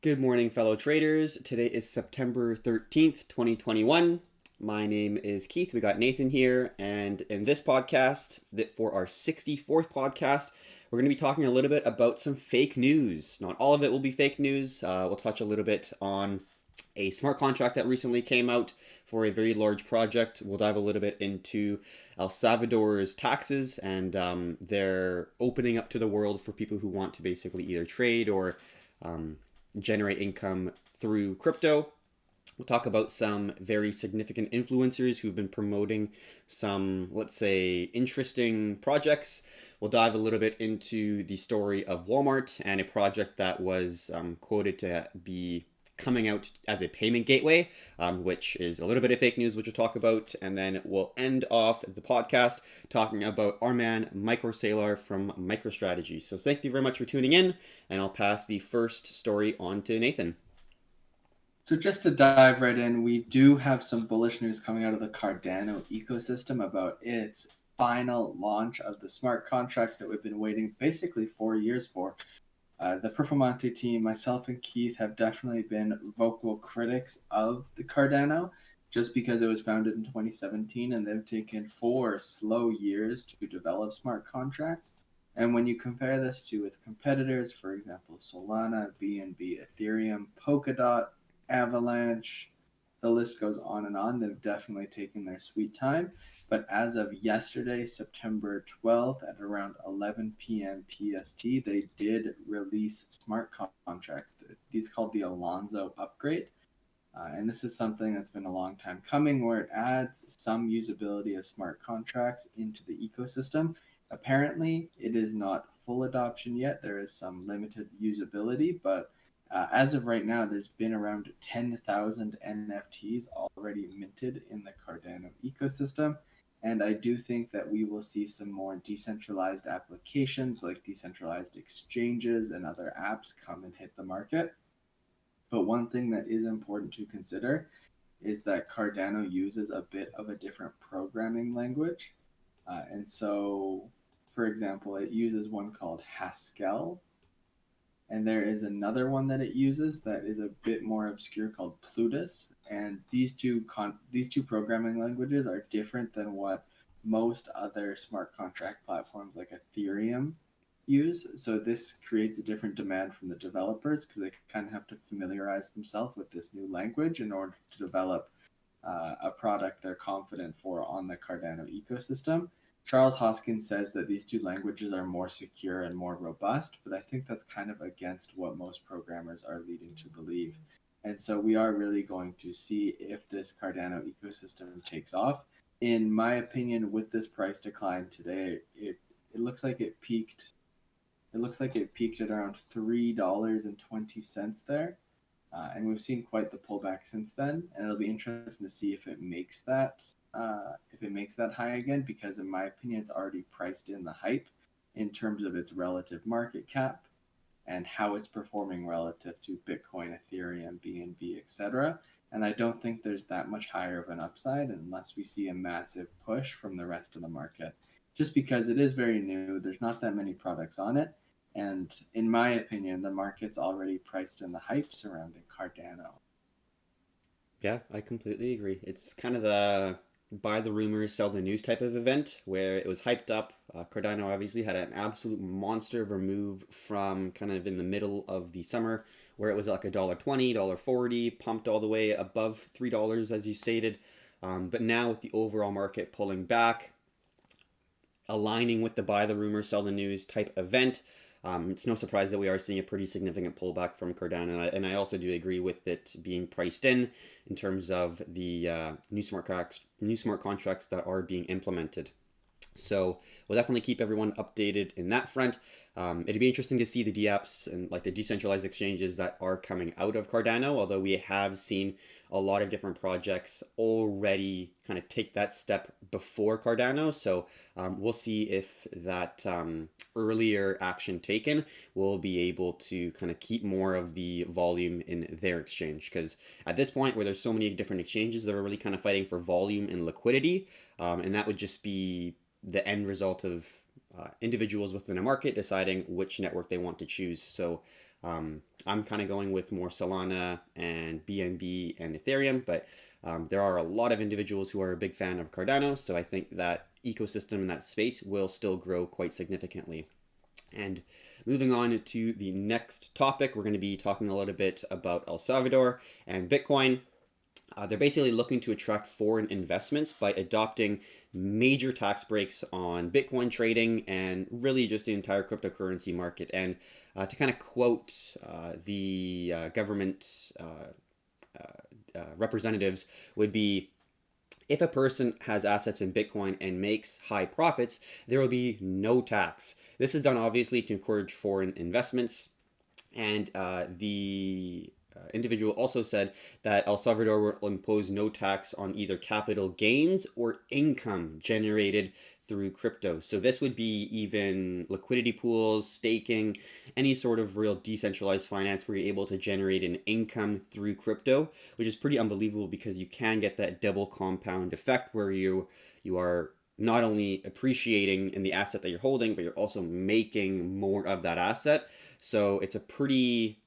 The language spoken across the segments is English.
Good morning, fellow traders. Today is September 13th, 2021. My name is Keith. We got Nathan here. And in this podcast, for our 64th podcast, we're going to be talking a little bit about some fake news. Not all of it will be fake news. We'll touch a little bit on a smart contract that recently came out for a very large project. We'll dive a little bit into El Salvador's taxes and their opening up to the world for people who want to basically either trade or generate income through crypto. We'll talk about some very significant influencers who've been promoting some, let's say, interesting projects. We'll dive a little bit into the story of Walmart and a project that was quoted to be coming out as a payment gateway, which is a little bit of fake news, which we'll talk about. And then we'll end off the podcast talking about our man, Mike Saylor from MicroStrategy. So thank you very much for tuning in, and I'll pass the first story on to Nathan. So just to dive right in, we do have some bullish news coming out of the Cardano ecosystem about its final launch of the smart contracts that we've been waiting basically 4 years for. The Performante team, myself and Keith, have definitely been vocal critics of the Cardano just because it was founded in 2017 and they've taken 4 slow years to develop smart contracts. And when you compare this to its competitors, for example, Solana, BNB, Ethereum, Polkadot, Avalanche, the list goes on and on. They've definitely taken their sweet time. But as of yesterday, September 12th at around 11 p.m. PST, they did release smart contracts. These called the Alonzo upgrade. And this is something that's been a long time coming, where it adds some usability of smart contracts into the ecosystem. Apparently, it is not full adoption yet. There is some limited usability, but as of right now, there's been around 10,000 NFTs already minted in the Cardano ecosystem. And I do think that we will see some more decentralized applications like decentralized exchanges and other apps come and hit the market. But one thing that is important to consider is that Cardano uses a bit of a different programming language. And so, for example, it uses one called Haskell. And there is another one that it uses that is a bit more obscure called Plutus. And these two programming languages are different than what most other smart contract platforms like Ethereum use. So this creates a different demand from the developers because they kind of have to familiarize themselves with this new language in order to develop a product they're confident for on the Cardano ecosystem. Charles Hoskin says that these two languages are more secure and more robust, but I think that's kind of against what most programmers are leading to believe. And so we are really going to see if this Cardano ecosystem takes off. In my opinion, with this price decline today, it looks like it peaked. It looks like it peaked at around $3.20 there. And we've seen quite the pullback since then, and it'll be interesting to see if it makes that high again. Because in my opinion, it's already priced in the hype in terms of its relative market cap and how it's performing relative to Bitcoin, Ethereum, BNB, etc. And I don't think there's that much higher of an upside unless we see a massive push from the rest of the market. Just because it is very new, there's not that many products on it. And in my opinion, the market's already priced in the hype surrounding Cardano. Yeah, I completely agree. It's kind of the buy the rumors, sell the news type of event where it was hyped up. Cardano obviously had an absolute monster of a move from kind of in the middle of the summer where it was like $1.20, $1.40, pumped all the way above $3 as you stated. But now with the overall market pulling back, aligning with the buy the rumors, sell the news type event, it's no surprise that we are seeing a pretty significant pullback from Cardano, and I also do agree with it being priced in terms of the new smart contracts that are being implemented. So we'll definitely keep everyone updated in that front. It'd be interesting to see the DApps and like the decentralized exchanges that are coming out of Cardano, although we have seen a lot of different projects already kind of take that step before Cardano. So we'll see if that earlier action taken will be able to kind of keep more of the volume in their exchange. Because at this point where there's so many different exchanges that are really kind of fighting for volume and liquidity, and that would just be the end result of individuals within a market deciding which network they want to choose. So I'm kind of going with more Solana and BNB and Ethereum, but there are a lot of individuals who are a big fan of Cardano, so I think that ecosystem in that space will still grow quite significantly. And moving on to the next topic, we're going to be talking a little bit about El Salvador and Bitcoin. They're basically looking to attract foreign investments by adopting major tax breaks on Bitcoin trading and really just the entire cryptocurrency market. And to kind of quote the government representatives, would be if a person has assets in Bitcoin and makes high profits, there will be no tax. This is done obviously to encourage foreign investments. And the individual also said that El Salvador will impose no tax on either capital gains or income generated through crypto. So this would be even liquidity pools, staking, any sort of real decentralized finance where you're able to generate an income through crypto, which is pretty unbelievable because you can get that double compound effect where you are not only appreciating in the asset that you're holding, but you're also making more of that asset. So it's a pretty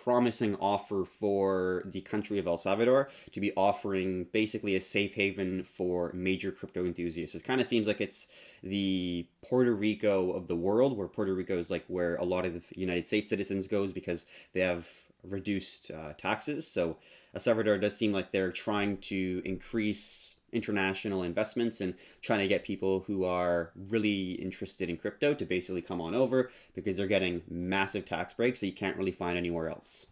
promising offer for the country of El Salvador to be offering basically a safe haven for major crypto enthusiasts. It kind of seems like it's the Puerto Rico of the world, where Puerto Rico is like where a lot of the United States citizens goes because they have reduced taxes. So El Salvador does seem like they're trying to increase international investments and trying to get people who are really interested in crypto to basically come on over because they're getting massive tax breaks that you can't really find anywhere else.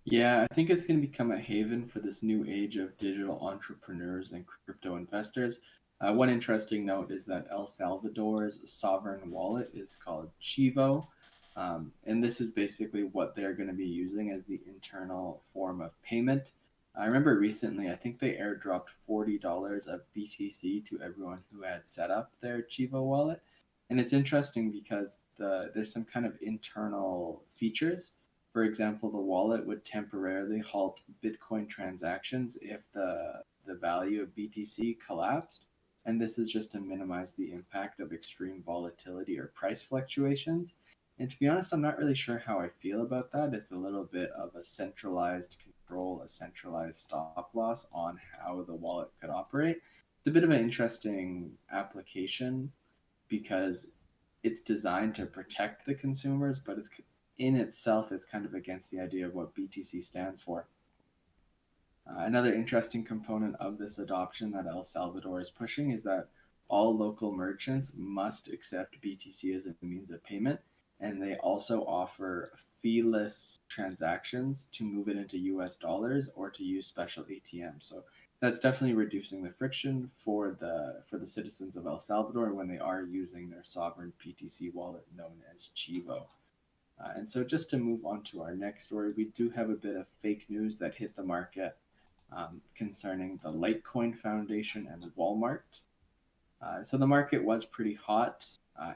Yeah, I think it's going to become a haven for this new age of digital entrepreneurs and crypto investors. One interesting note is that El Salvador's sovereign wallet is called Chivo. And this is basically what they're going to be using as the internal form of payment. I remember recently, I think they airdropped $40 of BTC to everyone who had set up their Chivo wallet. And it's interesting because there's some kind of internal features. For example, the wallet would temporarily halt Bitcoin transactions if the value of BTC collapsed. And this is just to minimize the impact of extreme volatility or price fluctuations. And to be honest, I'm not really sure how I feel about that. It's a little bit of a centralized control, a centralized stop loss on how the wallet could operate. It's a bit of an interesting application because it's designed to protect the consumers, but it's in itself it's kind of against the idea of what BTC stands for. Another interesting component of this adoption that El Salvador is pushing is that all local merchants must accept BTC as a means of payment, and they also offer feeless transactions to move it into US dollars or to use special ATMs. So that's definitely reducing the friction for the citizens of El Salvador when they are using their sovereign PTC wallet known as Chivo. And so, just to move on to our next story, we do have a bit of fake news that hit the market concerning the Litecoin Foundation and Walmart. So, the market was pretty hot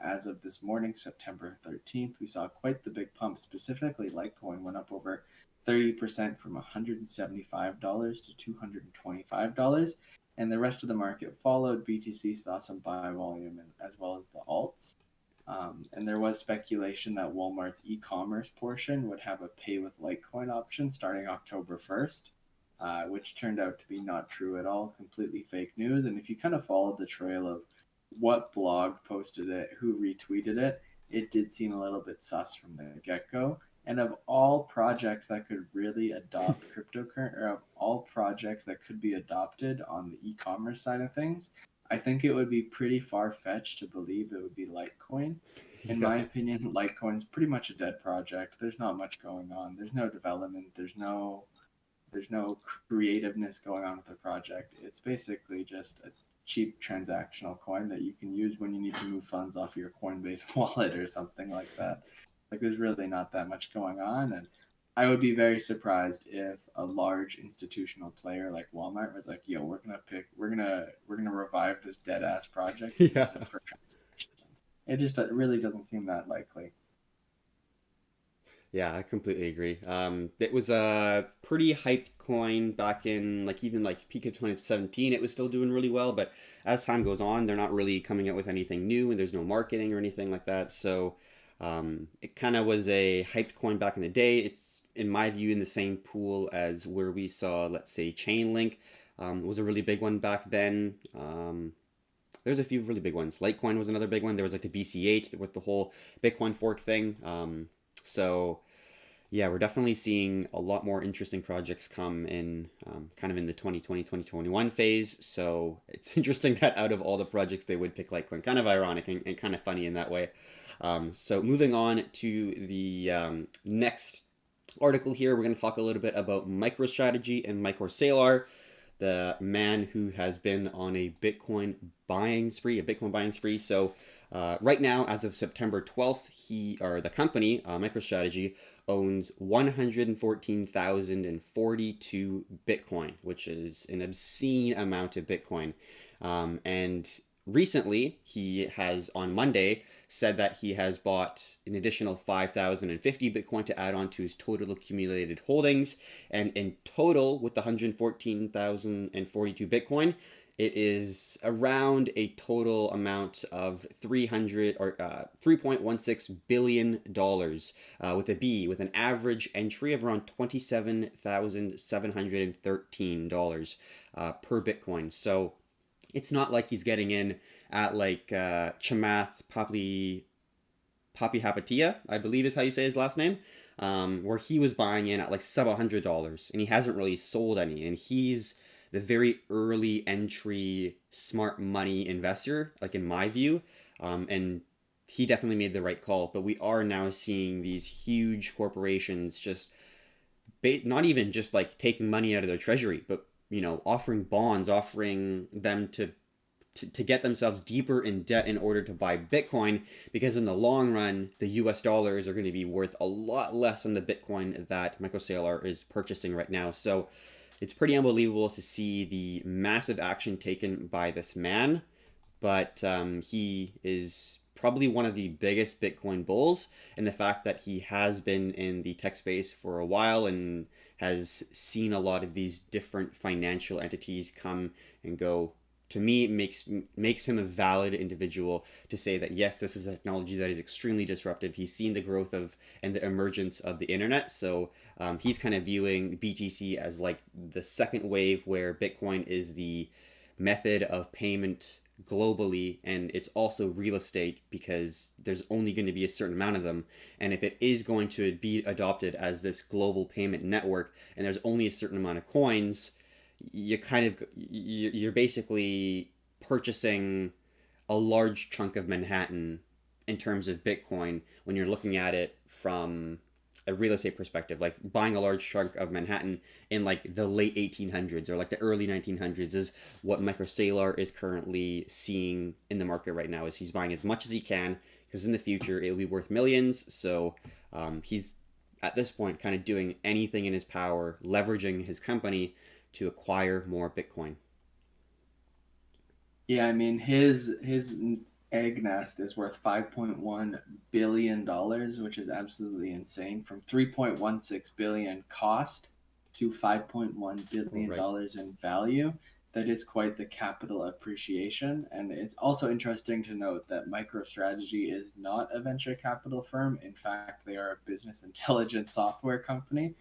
as of this morning, September 13th. We saw quite the big pump. Specifically, Litecoin went up over 30% from $175 to $225. And the rest of the market followed. BTC saw some buy volume as well as the alts. And there was speculation that Walmart's e-commerce portion would have a pay with Litecoin option starting October 1st, which turned out to be not true at all, completely fake news. And if you kind of followed the trail of what blog posted it, who retweeted it, it did seem a little bit sus from the get-go. And of all projects that could really adopt cryptocurrency, or of all projects that could be adopted on the e-commerce side of things, I think it would be pretty far fetched to believe it would be Litecoin. In Yeah. my opinion, Litecoin's pretty much a dead project. There's not much going on. There's no development. There's no creativeness going on with the project. It's basically just a cheap transactional coin that you can use when you need to move funds off your Coinbase wallet or something like that. Like there's really not that much going on, and I would be very surprised if a large institutional player like Walmart was like, "Yo, we're gonna revive this dead ass project and Yeah. use it for transactions." It really doesn't seem that likely. Yeah, I completely agree. It was a pretty hyped coin back in like even like peak of 2017. It was still doing really well, but as time goes on, they're not really coming out with anything new, and there's no marketing or anything like that. So It kind of was a hyped coin back in the day. It's, in my view, in the same pool as where we saw, let's say, Chainlink was a really big one back then. There's a few really big ones. Litecoin was another big one. There was like the BCH with the whole Bitcoin fork thing. So yeah, we're definitely seeing a lot more interesting projects come in kind of in the 2020, 2021 phase. So it's interesting that out of all the projects, they would pick Litecoin. Kind of ironic and kind of funny in that way. So moving on to the next article here, we're going to talk a little bit about MicroStrategy and MicroSalar, the man who has been on a Bitcoin buying spree, So right now, as of September 12th, the company, MicroStrategy, owns 114,042 Bitcoin, which is an obscene amount of Bitcoin. And recently, he has on Monday said that he has bought an additional 5,050 Bitcoin to add on to his total accumulated holdings. And in total, with the 114,042 Bitcoin, it is around a total amount of 3.16 billion dollars with a B, with an average entry of around $27,713 per Bitcoin. So it's not like he's getting in at like Chamath Papi Hapatia, I believe is how you say his last name, where he was buying in at like sub $100, and he hasn't really sold any, and he's the very early entry smart money investor, like in my view, and he definitely made the right call. But we are now seeing these huge corporations just not even just like taking money out of their treasury, but offering bonds, offering them to get themselves deeper in debt in order to buy Bitcoin, because in the long run, the US dollars are going to be worth a lot less than the Bitcoin that MicroSalar is purchasing right now. So it's pretty unbelievable to see the massive action taken by this man, but he is probably one of the biggest Bitcoin bulls, and the fact that he has been in the tech space for a while and has seen a lot of these different financial entities come and go, to me makes him a valid individual to say that yes, this is a technology that is extremely disruptive. He's seen the growth of and the emergence of the internet, so he's kind of viewing BTC as like the second wave, where Bitcoin is the method of payment globally, and it's also real estate because there's only going to be a certain amount of them, and if it is going to be adopted as this global payment network and there's only a certain amount of coins, you're basically purchasing a large chunk of Manhattan in terms of Bitcoin when you're looking at it from a real estate perspective. Like buying a large chunk of Manhattan in like the late 1800s or like the early 1900s is what MicroSalar is currently seeing in the market right now. Is he's buying as much as he can, because in the future it will be worth millions. So he's at this point kind of doing anything in his power, leveraging his company to acquire more Bitcoin. Yeah, I mean his egg nest is worth $5.1 billion, which is absolutely insane. From 3.16 billion cost to $5.1 billion Right. dollars in value. That is quite the capital appreciation. And it's also interesting to note that MicroStrategy is not a venture capital firm. In fact, they are a business intelligence software company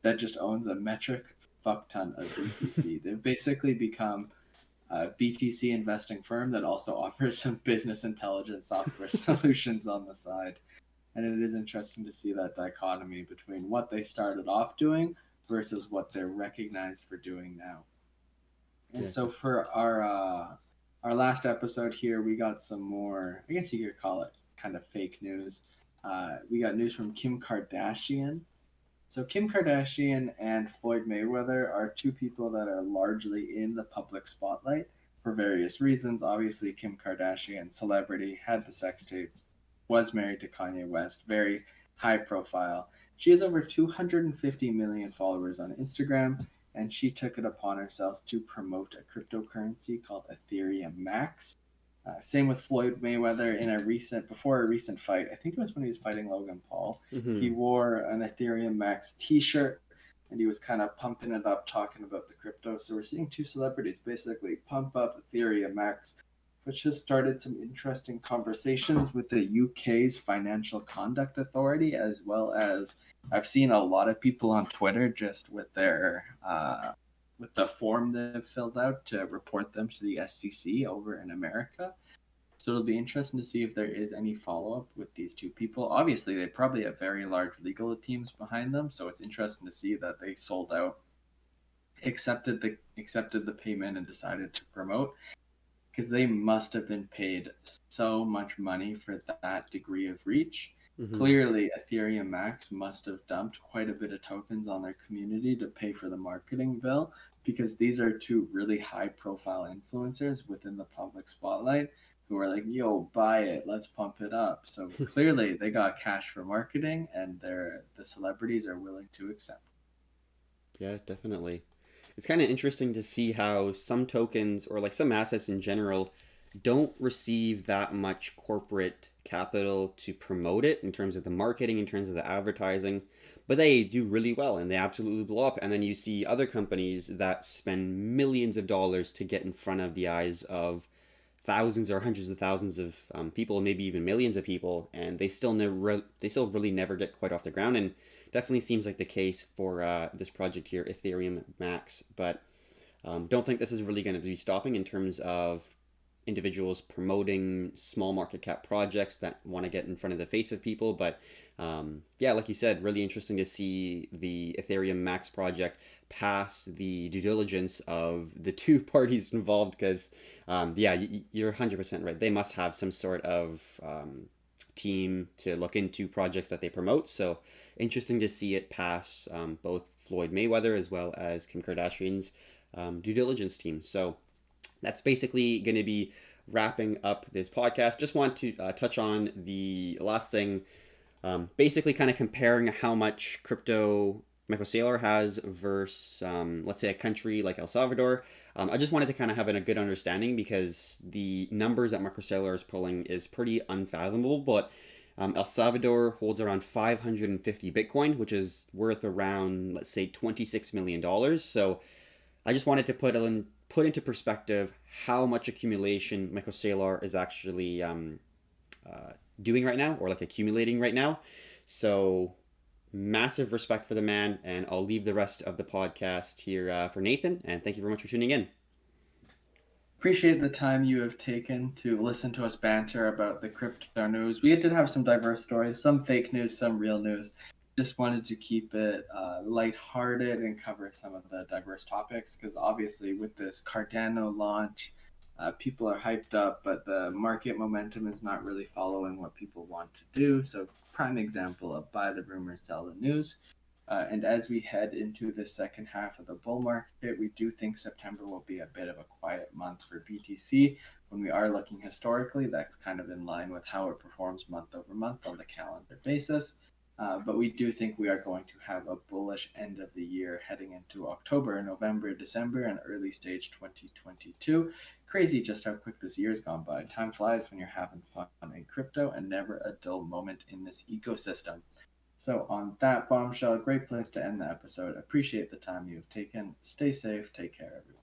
that just owns a metric fuck ton of BTC. They've basically become a BTC investing firm that also offers some business intelligence software solutions on the side. And it is interesting to see that dichotomy between what they started off doing versus what they're recognized for doing now. And Yeah. so for our last episode here, we got some more. I guess you could call it kind of fake news. We got news from Kim Kardashian. So Kim Kardashian and Floyd Mayweather are two people that are largely in the public spotlight for various reasons. Obviously, Kim Kardashian, celebrity, had the sex tape, was married to Kanye West, very high profile. She has over 250 million followers on Instagram, and she took it upon herself to promote a cryptocurrency called Ethereum Max. Same with Floyd Mayweather before a recent fight. I think it was when he was fighting Logan Paul. He Mm-hmm. wore an Ethereum Max T-shirt, and he was kind of pumping it up, talking about the crypto. So we're seeing two celebrities basically pump up Ethereum Max which has started some interesting conversations with the UK's Financial Conduct Authority, as well as I've seen a lot of people on Twitter just with their with the form they've filled out to report them to the SEC over in America. So it'll be interesting to see if there is any follow up with these two people. Obviously, they probably have very large legal teams behind them, so it's interesting to see that they sold out, accepted the payment, and decided to promote, because they must have been paid so much money for that degree of reach. Hmm. Clearly, Ethereum Max must have dumped quite a bit of tokens on their community to pay for the marketing bill, because these are two really high profile influencers within the public spotlight who are like, yo, buy it, let's pump it up. So clearly they got cash for marketing, and the celebrities are willing to accept. Yeah, definitely. It's kind of interesting to see how some tokens or like some assets in general don't receive that much corporate capital to promote it in terms of the marketing, in terms of the advertising, but they do really well and they absolutely blow up. And then you see other companies that spend millions of dollars to get in front of the eyes of thousands or hundreds of thousands of people, maybe even millions of people, and they still really never get quite off the ground. And definitely seems like the case for this project here, Ethereum Max. But don't think this is really going to be stopping in terms of individuals promoting small market cap projects that want to get in front of the face of people. But yeah, like you said, really interesting to see the Ethereum Max project pass the due diligence of the two parties involved. Because yeah, you're 100% right. They must have some sort of team to look into projects that they promote. So interesting to see it pass both Floyd Mayweather as well as Kim Kardashian's due diligence team. So that's basically going to be wrapping up this podcast. Just want to touch on the last thing, basically kind of comparing how much crypto Michael Saylor has versus, let's say, a country like El Salvador. I just wanted to kind of have a good understanding because the numbers that Michael Saylor is pulling is pretty unfathomable, but El Salvador holds around 550 Bitcoin, which is worth around, let's say, $26 million. So I just wanted to put into perspective how much accumulation Michael Saylor is actually doing right now, or like accumulating right now. So massive respect for the man, and I'll leave the rest of the podcast here for Nathan. And thank you very much for tuning in. Appreciate the time you have taken to listen to us banter about the crypto news. We did have some diverse stories, some fake news, some real news. Just wanted to keep it lighthearted and cover some of the diverse topics, because obviously with this Cardano launch, people are hyped up, but the market momentum is not really following what people want to do. So prime example of buy the rumors, sell the news. And as we head into the second half of the bull market, we do think September will be a bit of a quiet month for BTC. When we are looking historically, that's kind of in line with how it performs month over month on the calendar basis. But we do think we are going to have a bullish end of the year heading into October, November, December, and early stage 2022. Crazy just how quick this year's gone by. Time flies when you're having fun in crypto, and never a dull moment in this ecosystem. So, on that bombshell, great place to end the episode. Appreciate the time you've taken. Stay safe. Take care, everyone.